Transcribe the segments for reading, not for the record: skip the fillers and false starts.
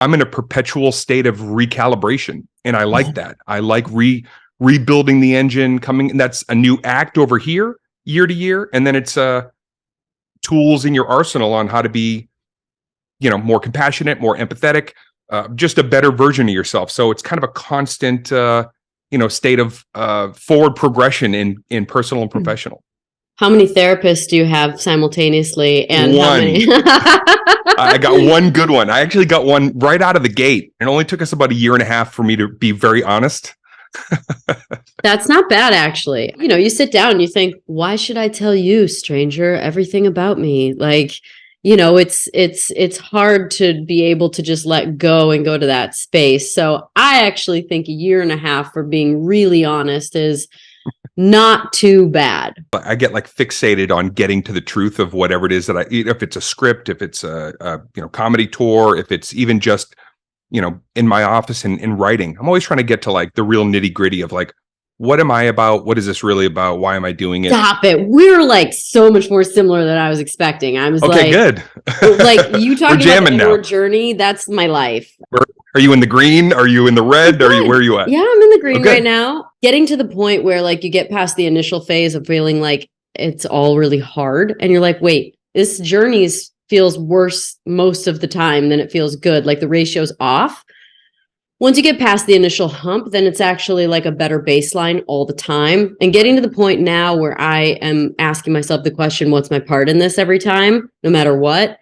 I'm in a perpetual state of recalibration, and I like that. I like rebuilding the engine coming, and that's a new act over here year to year, and then it's tools in your arsenal on how to be, more compassionate, more empathetic, just a better version of yourself. So it's kind of a constant state of forward progression in personal and professional. How many therapists do you have simultaneously? And one. How many? I got one good one. I actually got one right out of the gate. It only took us about a year and a half for me to be very honest. That's not bad, actually. You sit down and you think, why should I tell you, stranger, everything about me? Like, it's hard to be able to just let go and go to that space. So I actually think a year and a half, for being really honest, is not too bad. I get like fixated on getting to the truth of whatever it is that if it's a script, if it's a comedy tour, if it's even just, in my office and in writing, I'm always trying to get to like the real nitty gritty of like, what am I about? What is this really about? Why am I doing it? Stop it. We're like so much more similar than I was expecting. I was okay, good. Like you talking about your journey. That's my life. Are you in the green? Are you in the red? Where are you at? Yeah, I'm in the green right now. Getting to the point where like you get past the initial phase of feeling like it's all really hard. And you're like, wait, this journey feels worse most of the time than it feels good. Like the ratio's off. Once you get past the initial hump, then it's actually like a better baseline all the time. And getting to the point now where I am asking myself the question, what's my part in this every time, no matter what?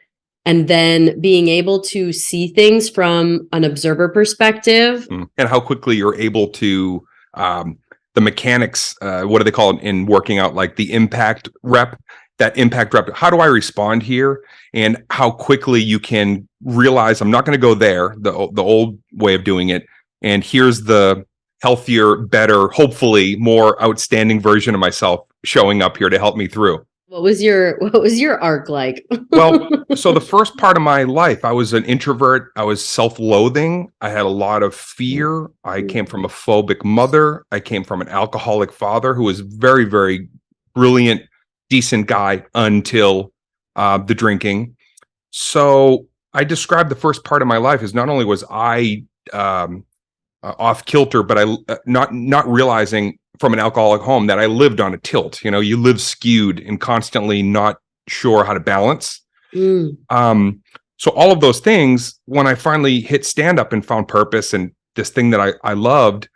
And then being able to see things from an observer perspective. And how quickly you're able to, the mechanics, what do they call it in working out, like the impact rep, how do I respond here? And how quickly you can realize I'm not going to go there, the old way of doing it. And here's the healthier, better, hopefully more outstanding version of myself showing up here to help me through. What was your arc like? Well, so the first part of my life, I was an introvert. I was self-loathing. I had a lot of fear. I came from a phobic mother. I came from an alcoholic father who was very, very brilliant, decent guy until the drinking. So I described the first part of my life as not only was I off kilter, but I not realizing from an alcoholic home that I lived on a tilt. You live skewed and constantly not sure how to balance. So all of those things, when I finally hit stand up and found purpose and this thing that I loved,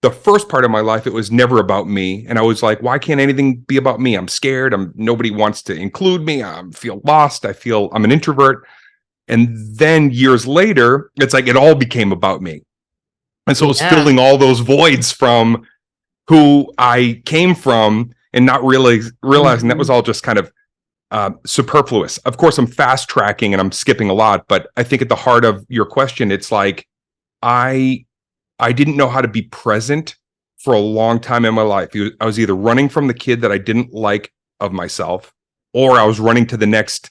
the first part of my life, it was never about me. And I was like, why can't anything be about me? I'm scared. Nobody wants to include me. I feel lost. I feel I'm an introvert. And then years later, it's like it all became about me. And so it was filling all those voids from who I came from and not really realizing that was all just kind of superfluous. Of course, I'm fast tracking and I'm skipping a lot, but I think at the heart of your question, it's like I didn't know how to be present for a long time in my life. I was either running from the kid that I didn't like of myself, or I was running to the next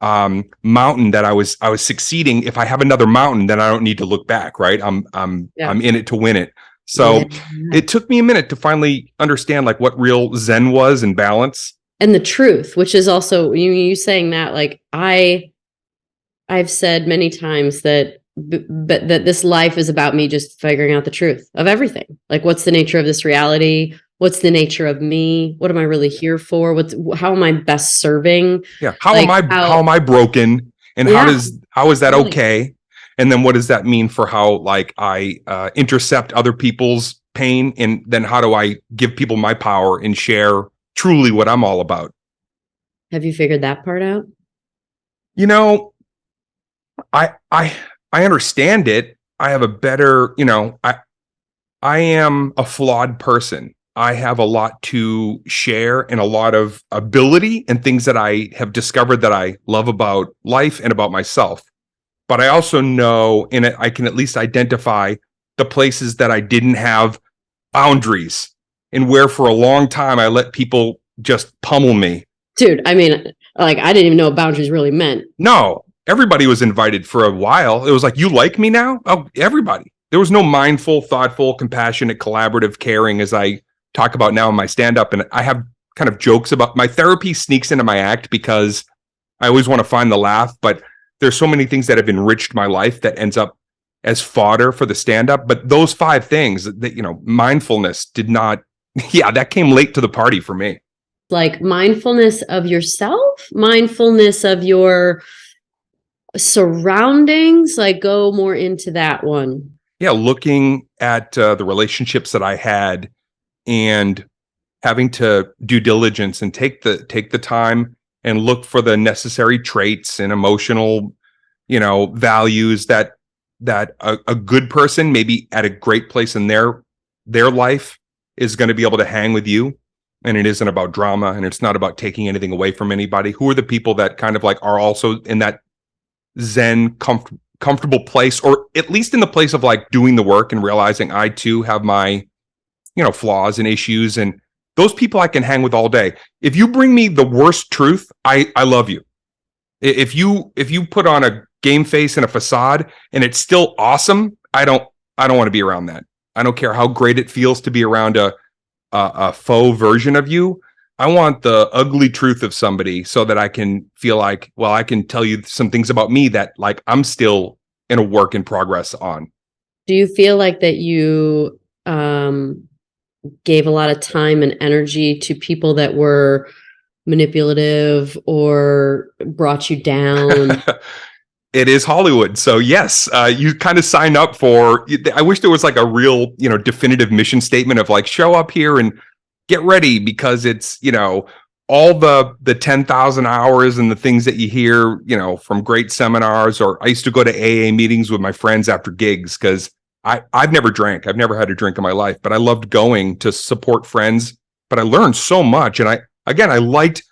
mountain that I was succeeding. If I have another mountain, then I don't need to look back, right? I'm in it to win it. So it took me a minute to finally understand like what real Zen was and balance. And the truth, which is also you saying that, like I've said many times that but that this life is about me just figuring out the truth of everything. Like, what's the nature of this reality? What's the nature of me? What am I really here for? How am I best serving? Yeah. How am I broken? And how is that okay? And then what does that mean for how like I intercept other people's pain? And then how do I give people my power and share truly what I'm all about? Have you figured that part out? I understand it. I have a better, I am a flawed person. I have a lot to share and a lot of ability and things that I have discovered that I love about life and about myself. But I also know I can at least identify the places that I didn't have boundaries and where for a long time I let people just pummel me. Dude, I mean, like I didn't even know what boundaries really meant. No. Everybody was invited for a while. It was like, you like me now? Oh, everybody. There was no mindful, thoughtful, compassionate, collaborative caring as I talk about now in my stand-up. And I have kind of jokes about my therapy sneaks into my act because I always want to find the laugh. But there's so many things that have enriched my life that ends up as fodder for the stand-up. But those 5 things that, mindfulness did not, that came late to the party for me. Like mindfulness of yourself, mindfulness of your surroundings, like go more into that one. Yeah, looking at the relationships that I had and having to due diligence and take the time and look for the necessary traits and emotional, values that a good person, maybe at a great place in their life, is going to be able to hang with you. And it isn't about drama, and it's not about taking anything away from anybody. Who are the people that kind of like are also in that Zen comfortable place, or at least in the place of like doing the work and realizing I too have my, flaws and issues, and those people I can hang with all day. If you bring me the worst truth, I love you. If you put on a game face and a facade and it's still awesome, I don't want to be around that. I don't care how great it feels to be around a faux version of you. I want the ugly truth of somebody so that I can feel like, well, I can tell you some things about me that like I'm still in a work in progress on. Do you feel like that you gave a lot of time and energy to people that were manipulative or brought you down? It is Hollywood. So yes, you kind of sign up for, I wish there was like a real, definitive mission statement of like, show up here and get ready, because it's, all the 10,000 hours and the things that you hear, from great seminars. Or I used to go to AA meetings with my friends after gigs, because I've never drank. I've never had a drink in my life, but I loved going to support friends. But I learned so much. And I liked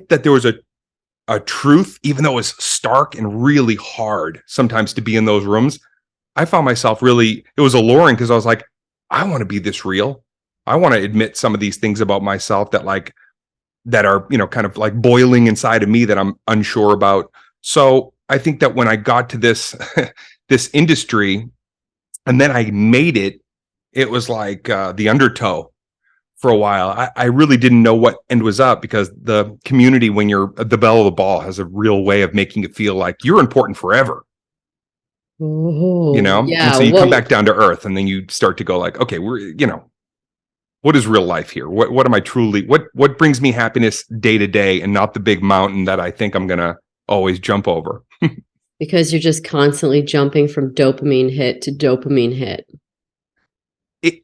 that there was a truth, even though it was stark and really hard sometimes to be in those rooms. I found myself it was alluring, because I was like, I want to be this real. I want to admit some of these things about myself that are, kind of like boiling inside of me that I'm unsure about. So I think that when I got to this, this industry, and then I made it, it was like the undertow for a while. I really didn't know what end was up, because the community, when you're the belle of the ball, has a real way of making it feel like you're important forever. Oh, yeah. And so you come back down to earth, and then you start to go like, okay, what is real life here? What am I truly, what brings me happiness day to day, and not the big mountain that I think I'm going to always jump over. Because you're just constantly jumping from dopamine hit to dopamine hit.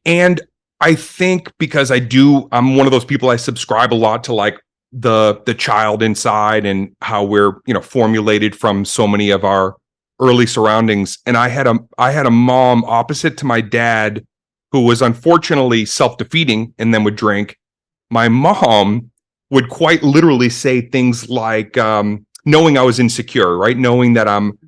And I think because I'm one of those people, I subscribe a lot to like the child inside, and how we're, formulated from so many of our early surroundings. And I had a mom opposite to my dad, who was unfortunately self-defeating and then would drink. My mom would quite literally say things like, knowing I was insecure, right? Knowing that I'm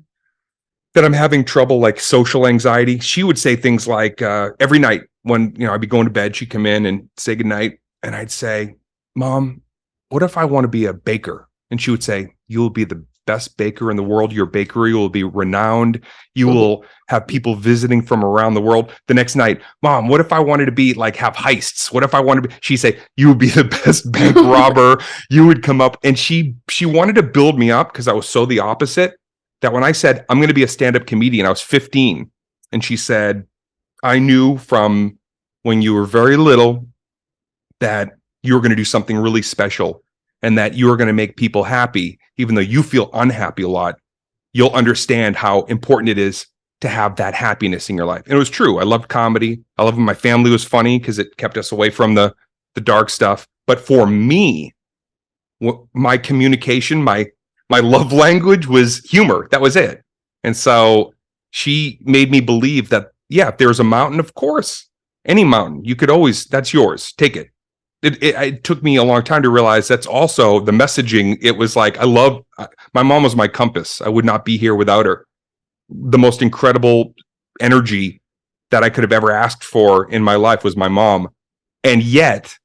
having trouble, like social anxiety. She would say things like, every night when, I'd be going to bed, she'd come in and say goodnight. And I'd say, Mom, what if I want to be a baker? And she would say, you'll be the best baker in the world. Your bakery will be renowned. You will have people visiting from around the world. The next night, Mom, what if I wanted to be like, have heists? What if I wanted to be, she'd say, you would be the best bank robber. You would come up. And she wanted to build me up, because I was so the opposite, that when I said, I'm going to be a stand-up comedian, I was 15. And she said, I knew from when you were very little that you were going to do something really special, and that you were going to make people happy. Even though you feel unhappy a lot, you'll understand how important it is to have that happiness in your life. And it was true. I loved comedy. I loved when my family was funny, because it kept us away from the dark stuff. But for me, my communication, my love language was humor. That was it. And so she made me believe that, yeah, if there's a mountain, of course, any mountain, you could always, that's yours. Take it. It took me a long time to realize that's also the messaging. It was like, my mom was my compass. I would not be here without her. The most incredible energy that I could have ever asked for in my life was my mom. And yet,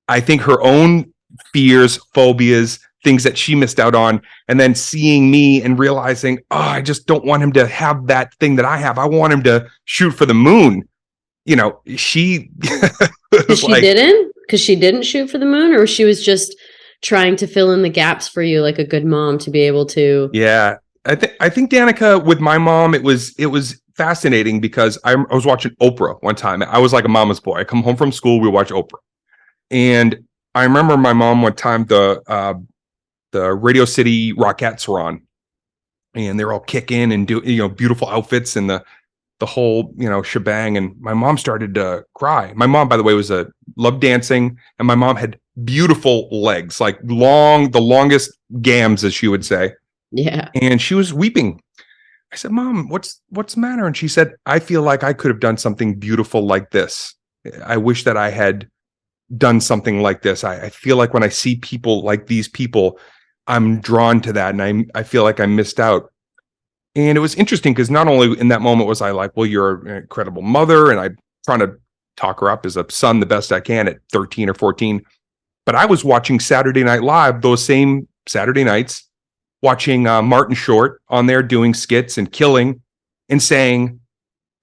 I think her own fears, phobias, things that she missed out on, and then seeing me and realizing, I just don't want him to have that thing that I have. I want him to shoot for the moon. She didn't? Because she didn't shoot for the moon, or she was just trying to fill in the gaps for you, like a good mom to be able to. Yeah. I think Danica, with my mom, it was fascinating because I was watching Oprah one time. I was like a mama's boy. I come home from school, we watch Oprah, and I remember my mom one time the Radio City Rockettes were on, and they're all kicking and do beautiful outfits and the whole shebang. And my mom started to cry. My mom, by the way, loved dancing, and my mom had beautiful legs, like the longest gams, as she would say. Yeah. And she was weeping. I said, "Mom, what's the matter?" And she said, "I feel like I could have done something beautiful like this. I wish that I had done something like this. I feel like when I see people like these people, I'm drawn to that, and I feel like I missed out." And it was interesting because not only in that moment was I like, "Well, you're an incredible mother," and I'm trying to talk her up as a son the best I can at 13 or 14, but I was watching Saturday Night Live those same Saturday nights, watching Martin Short on there doing skits and killing and saying,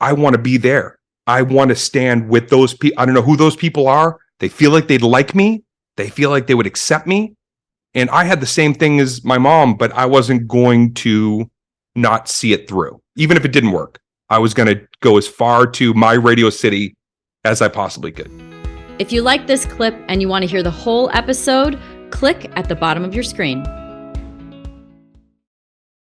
"I want to be there. I want to stand with those people. I don't know who those people are. They feel like they'd like me. They feel like they would accept me." And I had the same thing as my mom, but I wasn't going to not see it through. Even if it didn't work, I was going to go as far to my Radio City as I possibly could. If you like this clip and you want to hear the whole episode, click at the bottom of your screen.